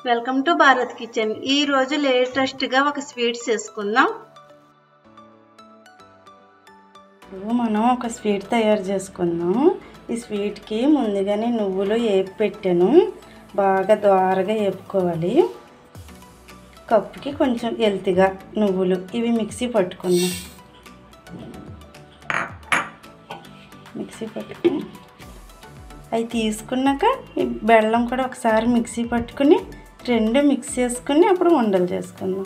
Welcome to Bharat kitchen. ఈ రోజు latest గా ఒక స్వీట్స్ చేసుకుందాం. మనం ఒక స్వీట్ తయారు చేసుకుందాం. ఈ స్వీట్ కి ముందుగానే నువ్వులు వేపి పెట్టాను. బాగా దోరగా వేపుకోవాలి. కప్పుకి కొంచెం ఎల్తిగా నువ్వులు ఇవి మిక్సీ పట్టుకుందాం. మిక్సీ పట్టుకుని అవి తీసుకున్నాక ఈ బెల్లం కూడా ఒకసారి మిక్సీ పట్టుకుని రెండు మిక్స్ చేసుకుని అప్పుడు ఉండలు చేసుకుందాం.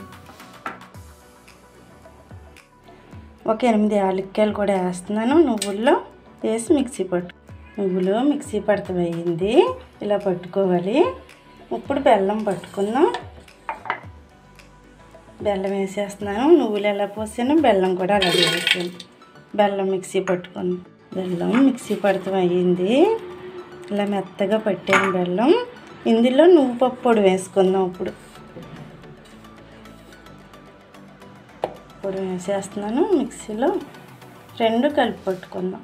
ఒక 8 యాలక్కాయలు కూడా వేస్తున్నాను. నువ్వుల్లో వేసి మిక్సీ నువ్వులు మిక్సీ పడతాం అయ్యింది. ఇలా పట్టుకోవాలి. ఇప్పుడు బెల్లం పట్టుకుందాం. బెల్లం వేసేస్తున్నాను. నువ్వులు ఎలా పోసాను బెల్లం కూడా అలాగే వేసాను. బెల్లం మిక్సీ పట్టుకుని బెల్లం మిక్సీ పడతాం అయ్యింది. ఇలా మెత్తగా పట్టాను బెల్లం. ఇందులో నువ్వు పప్పు పొడి వేసుకుందాం. ఇప్పుడు వేసేస్తున్నాను. మిక్సీలో రెండు కలిపి పట్టుకుందాం.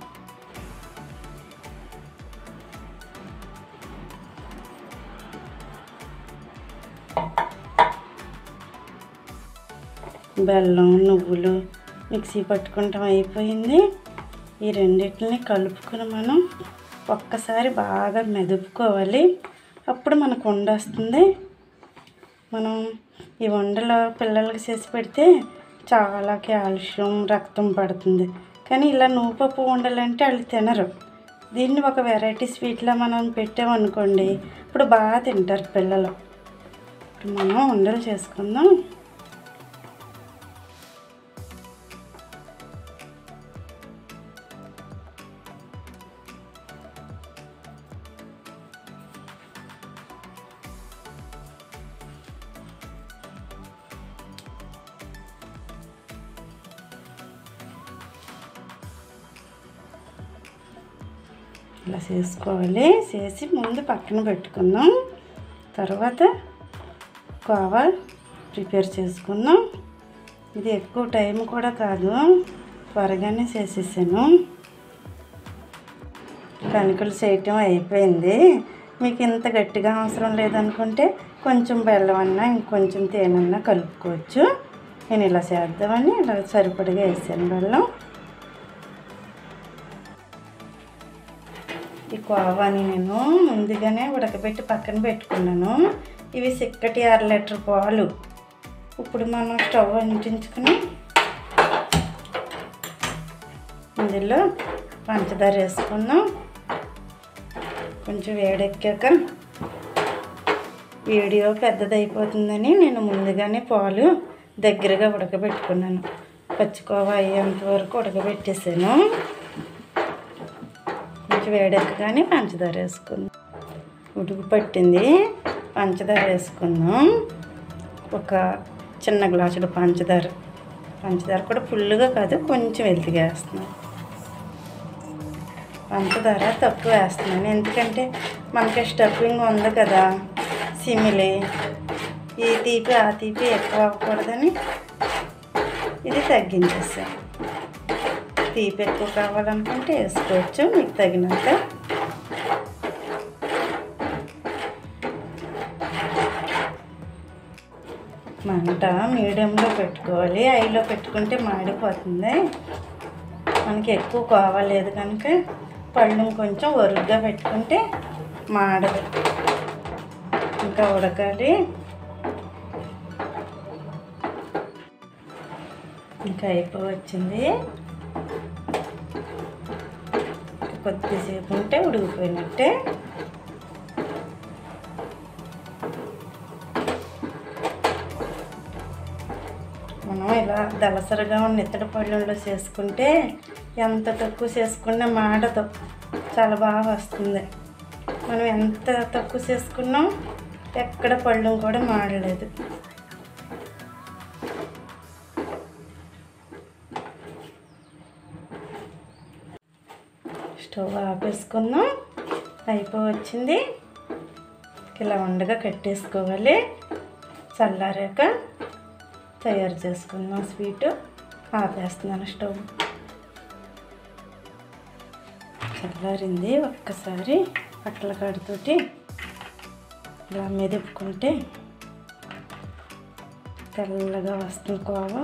బెల్లం నువ్వులు మిక్సీ పట్టుకుంటాం అయిపోయింది. ఈ రెండింటిని కలుపుకొని మనం ఒక్కసారి బాగా మెదుపుకోవాలి. అప్పుడు మనకు ఉండ వస్తుంది. మనం ఈ వండలో పిల్లలకి చేసి పెడితే చాలా కాల్షియం రక్తం పడుతుంది. కానీ ఇలా నువ్వు పప్పు వండాలంటే వాళ్ళు తినరు. దీన్ని ఒక వెరైటీ స్వీట్లో మనం పెట్టామనుకోండి ఇప్పుడు బాగా తింటారు పిల్లలు. ఇప్పుడు మనం ఉండలు చేసుకుందాం. ఇలా చేసుకోవాలి. చేసి ముందు పక్కన పెట్టుకుందాం. తర్వాత కోవా ప్రిపేర్ చేసుకుందాం. ఇది ఎక్కువ టైం కూడా కాదు, త్వరగానే చేసేసాను. కణికలు చేయటం అయిపోయింది. మీకు ఇంత గట్టిగా అవసరం లేదనుకుంటే కొంచెం బెల్లం అన్నా ఇంకొంచెం తేనెన్నా కలుపుకోవచ్చు. నేను ఇలా చేద్దామని ఇలా సరిపడిగా వేసాను బెల్లం. ఈ కోవాని నేను ముందుగానే ఉడకబెట్టి పక్కన పెట్టుకున్నాను. ఇవి చిక్కటి 1/2 లీటర్ పాలు. ఇప్పుడు మనం స్టవ్ అంటించుకుని ఇందులో పంచదార వేసుకుందాం. కొంచెం వేడెక్కాక వీడియో పెద్దదైపోతుందని నేను ముందుగానే పాలు దగ్గరగా ఉడకబెట్టుకున్నాను. పచ్చికోవా అయ్యేంత వరకు ఉడకబెట్టేసాను. కొంచెం వేడెక్కగానే పంచదార వేసుకుందాం. ఉడుకు పట్టింది. పంచదార వేసుకుందాం. ఒక చిన్న గ్లాసుడు పంచదార కూడా ఫుల్గా కాదు, కొంచెం వెల్తిగా వేస్తున్నాను. పంచదార తక్కువ వేస్తున్నాను ఎందుకంటే మనకి స్టఫింగ్ ఉంది కదా, సిమిలి ఈ తీపి ఆ తీపి ఎక్కువ అవ్వకూడదని ఇది తగ్గించేసాను. తీపి ఎక్కువ కావాలనుకుంటే వేసుకోవచ్చు మీకు తగినంత. మంట మీడియంలో పెట్టుకోవాలి. హైలో పెట్టుకుంటే మాడిపోతుంది. మనకి ఎక్కువ కావాలేదు కనుక పళ్ళు కొంచెం ఒరుగ్గా పెట్టుకుంటే మాడదు. ఇంకా ఉడకాలి. ఇంకా అయిపోవచ్చింది. కొద్దిసేపు ఉంటే ఉడికిపోయినట్టే. మనం ఇలా దలసరిగా ఉన్న ఇత్తడి పళ్ళల్లో చేసుకుంటే ఎంత తక్కువ చేసుకున్నా మాడదు, చాలా బాగా వస్తుంది. మనం ఎంత తక్కువ చేసుకున్నాం ఎక్కడ పళ్ళు కూడా మాడలేదు. స్టవ్ ఆపేసుకుందాం. అయిపోవచ్చింది. ఇలా ఉండగా కట్టేసుకోవాలి. చల్లారాక తయారు చేసుకుందాం స్వీటు. ఆపేస్తున్నాను స్టవ్. చల్లారింది. ఒక్కసారి అట్ల కాడతోటి ఇలా మెదుపుకుంటే తెల్లగా వస్తుంది కోవా.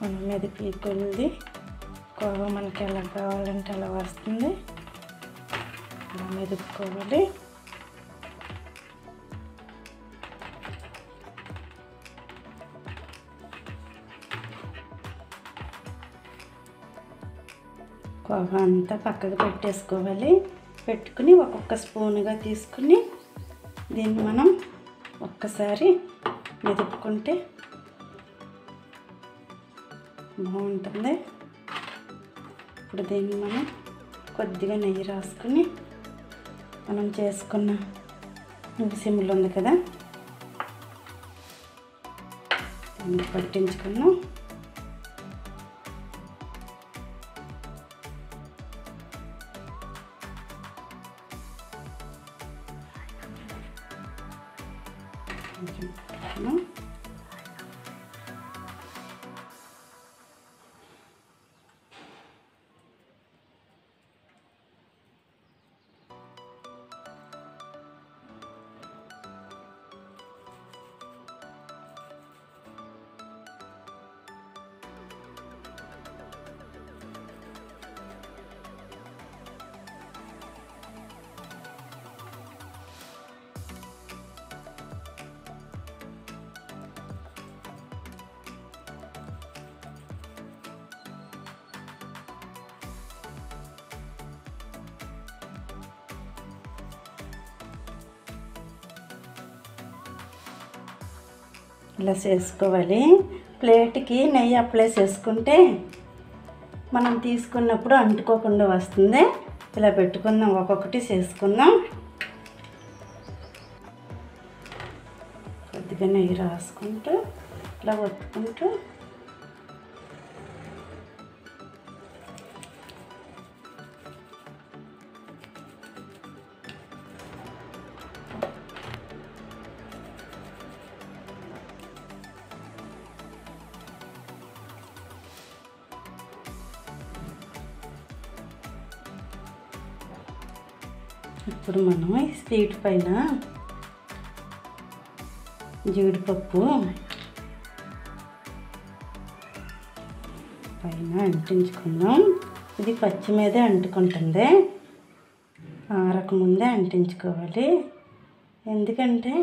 మనం మెదిపి కొద్ది కోవా మనకి ఎలా కావాలంటే అలా వస్తుంది. ఇలా మెదుపుకోవాలి. కోవా అంతా పక్కకు పెట్టేసుకోవాలి. పెట్టుకుని ఒక్కొక్క స్పూన్గా తీసుకుని దీన్ని మనం ఒక్కసారి మెదుపుకుంటే బాగుంటుంది. ఇప్పుడు దీన్ని మనం కొద్దిగా నెయ్యి రాసుకుని మనం చేసుకున్న సిమ్ములు ఉంది కదా దీన్ని పట్టించుకున్నాం. ఇలా చేసుకోవాలి. ప్లేట్కి నెయ్యి అప్లై చేసుకుంటే మనం తీసుకున్నప్పుడు అంటుకోకుండా వస్తుంది. ఇలా పెట్టుకుందాం, ఒక్కొక్కటి చేసుకుందాం. కొద్దిగా నెయ్యి రాసుకుంటూ ఇలా ఒత్తుకుంటూ ఇప్పుడు మనం ఈ స్వీట్ పైన జీడిపప్పు పైన అంటించుకుందాం. ఇది పచ్చి మీదే అంటుకుంటుంది, ఆరకముందే అంటించుకోవాలి. ఎందుకంటే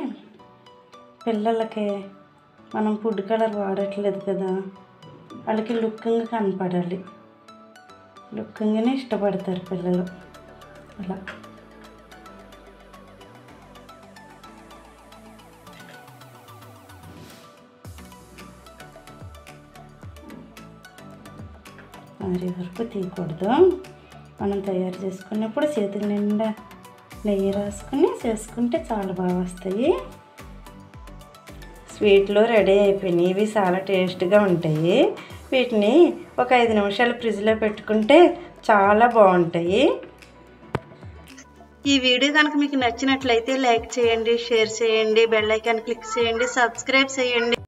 పిల్లలకి మనం ఫుడ్ కలర్ వాడట్లేదు కదా, వాళ్ళకి లుక్కింగ్ కనపడాలి. లుక్కింగ్ని ఇష్టపడతారు పిల్లలు. అలా ఆరి వరకు తీయకూడదు. మనం తయారు చేసుకున్నప్పుడు చేతుల నిండా నెయ్యి రాసుకుని చేసుకుంటే చాలా బాగా వస్తాయి. స్వీట్లు రెడీ అయిపోయినాయి. ఇవి చాలా టేస్ట్గా ఉంటాయి. వీటిని ఒక 5 నిమిషాలు ఫ్రిడ్జ్లో పెట్టుకుంటే చాలా బాగుంటాయి. ఈ వీడియో కనుక మీకు నచ్చినట్లయితే లైక్ చేయండి, షేర్ చేయండి, బెల్ ఐకాన్ క్లిక్ చేయండి, సబ్స్క్రైబ్ చేయండి.